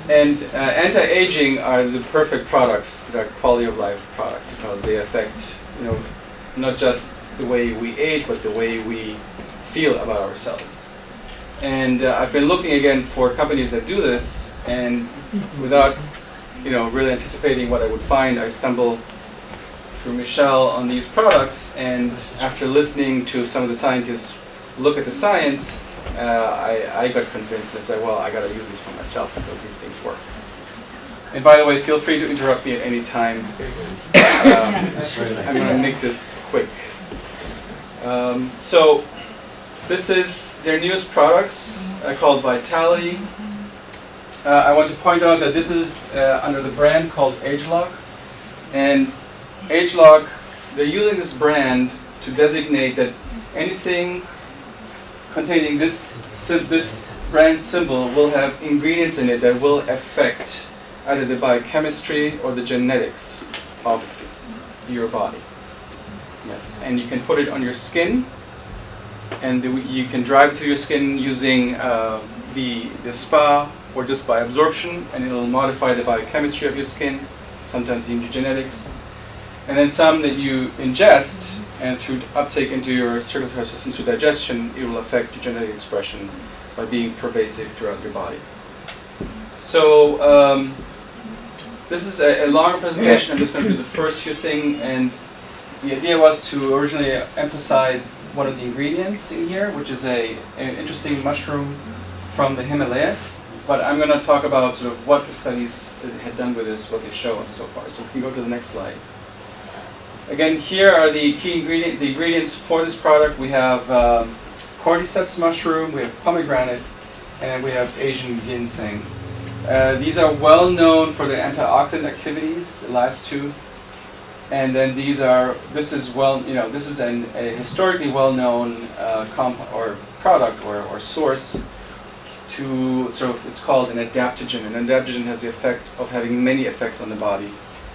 And anti-aging are the perfect products that are quality of life products because they affect, not just the way we age, but the way we feel about ourselves. And I've been looking again for companies that do this, and without, really anticipating what I would find, I stumbled through Michelle on these products. And after listening to some of the scientists look at the science, I got convinced. I said, well, I got to use these for myself because these things work. And by the way, feel free to interrupt me at any time. I'm going to make this quick. So this is their newest products called Vitality. I want to point out that this is under the brand called ageLOC. And ageLOC, they're using this brand to designate that anything containing this brand symbol will have ingredients in it that will affect either the biochemistry or the genetics of your body. Yes, and you can put it on your skin, and you can drive it through your skin using the spa or just by absorption, and it'll modify the biochemistry of your skin, sometimes even the genetics. And then some that you ingest, and through uptake into your circulatory system through digestion, it will affect your genetic expression by being pervasive throughout your body. So this is a longer presentation. I'm just going to do the first few things, and the idea was to originally emphasize one of the ingredients in here, which is an interesting mushroom from the Himalayas. But I'm going to talk about sort of what the studies that had done with this, what they show us so far. So we can go to the next slide. Again, here are the key ingredients for this product. We have cordyceps mushroom, we have pomegranate, and we have Asian ginseng. These are well known for their antioxidant activities, the last two. And then this is a historically well-known product or source to it's called an adaptogen. An adaptogen has the effect of having many effects on the body.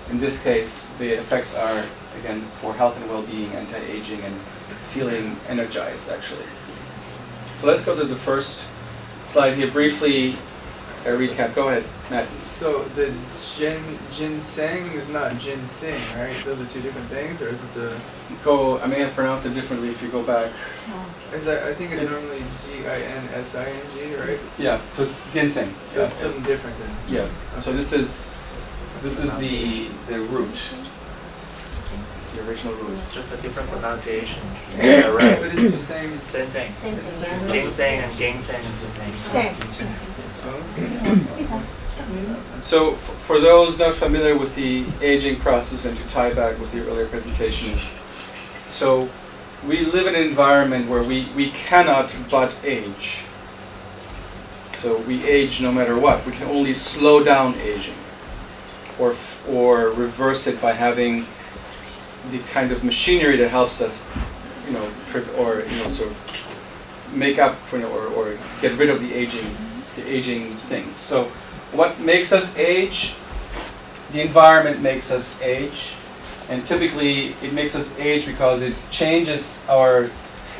In this case, the effects are, again, for health and well-being, anti-aging, and feeling energized, actually. So let's go to the first slide here. Briefly, a recap. Go ahead, Matt. So the ginseng is not ginseng, right? Those are two different things, or is it the... I may have pronounced it differently if you go back. I think it's normally Ginsing, right? Yeah, so it's ginseng. So it's something different then. Yeah. Okay. So this is the root. The original root. It's just a different pronunciation. Yeah, right. But it's the same thing. It's the same. Ginseng and ginseng is the same. So for those not familiar with the aging process, and to tie back with the earlier presentation, so we live in an environment where we cannot but age. So we age no matter what. We can only slow down aging or reverse it by having the kind of machinery that helps us, sort of make up for, or get rid of the aging things. So what makes us age? The environment makes us age, and typically it makes us age because it changes the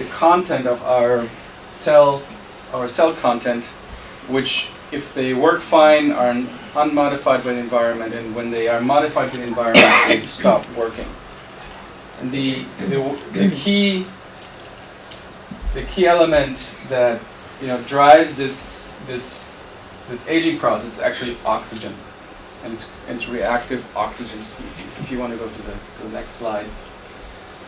content of our cell content, which, if they work fine, are unmodified by the environment, and when they are modified by the environment, they stop working. And the key element that drives this aging process is actually oxygen, and it's reactive oxygen species. If you want to go to the next slide.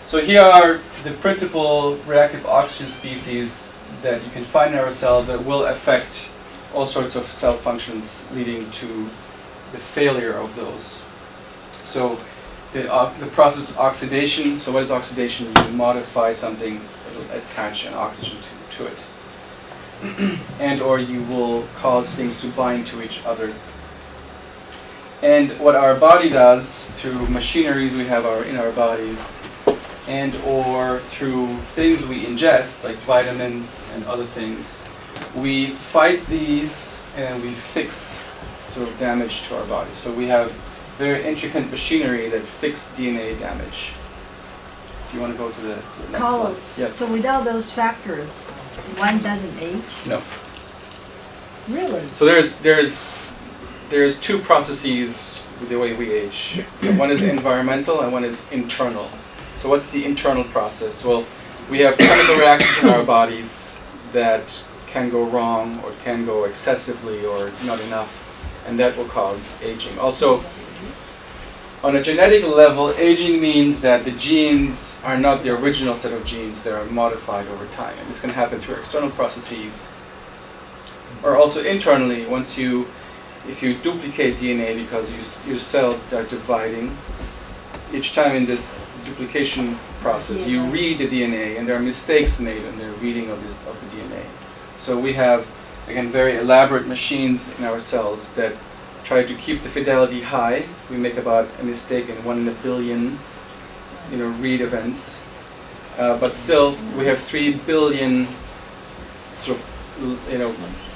So here are the principal reactive oxygen species that you can find in our cells that will affect all sorts of cell functions, leading to the failure of those. So the process is oxidation. So what is oxidation? You modify something, it'll attach an oxygen to it. And or you will cause things to bind to each other. And what our body does through machineries we have in our bodies, and or through things we ingest, like vitamins and other things, we fight these and we fix sort of damage to our body. So we have very intricate machinery that fix DNA damage. If you want to go to the next Carlos, slide. Yes. So without those factors, one doesn't age? No. Really? So there's there's two processes with the way we age. One is environmental and one is internal. So what's the internal process? Well, we have chemical reactions in our bodies that can go wrong or can go excessively or not enough, and that will cause aging. Also, on a genetic level, aging means that the genes are not the original set of genes, they are modified over time. And this can happen through external processes, or also internally. If you duplicate DNA because your cells are dividing, each time in this duplication process, you read the DNA, and there are mistakes made in the reading of the DNA. So we have, again, very elaborate machines in our cells that try to keep the fidelity high. We make about a mistake in 1 in a billion, read events. But still, we have 3 billion sort of,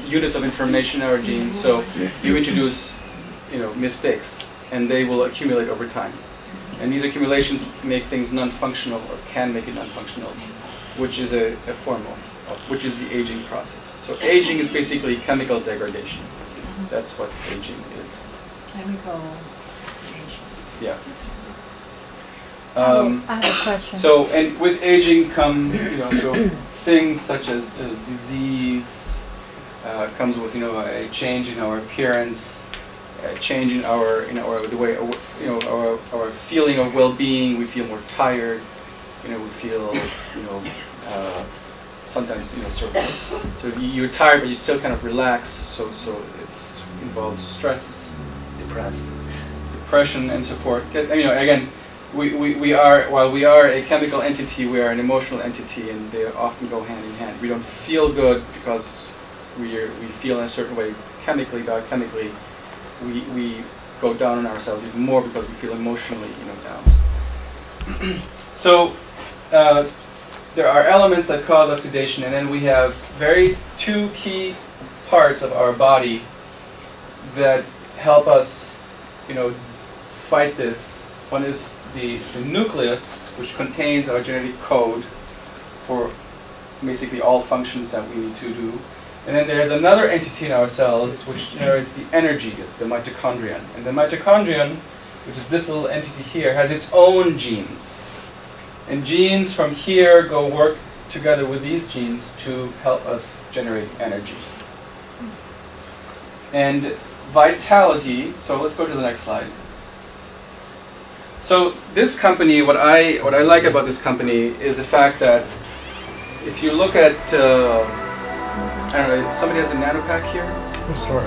units of information in our genes. So you introduce, mistakes, and they will accumulate over time. And these accumulations make things non-functional, or can make it non-functional, which is a form of which is the aging process. So aging is basically chemical degradation. That's what aging is. Chemical. Yeah. I have a question. So, and with aging come, so things such as the disease, comes with, a change in our appearance, a change in the way, our feeling of well-being. We feel more tired. We feel, sometimes, so you're tired, but you still kind of relax. So it involves stresses, depression, and so forth. Again, we are, while we are a chemical entity, we are an emotional entity, and they often go hand in hand. We don't feel good because we feel in a certain way chemically, biochemically. We go down on ourselves even more because we feel emotionally, down. So there are elements that cause oxidation, and then we have two key parts of our body that help us, fight this. One is the nucleus, which contains our genetic code for basically all functions that we need to do. And then there's another entity in our cells which generates the energy. It's the mitochondrion. And the mitochondrion, which is this little entity here, has its own genes. And genes from here go work together with these genes to help us generate energy. And vitality, so let's go to the next slide. So this company, what I like about this company is the fact that if you look at, I don't know, somebody has a nanopack here? Sure.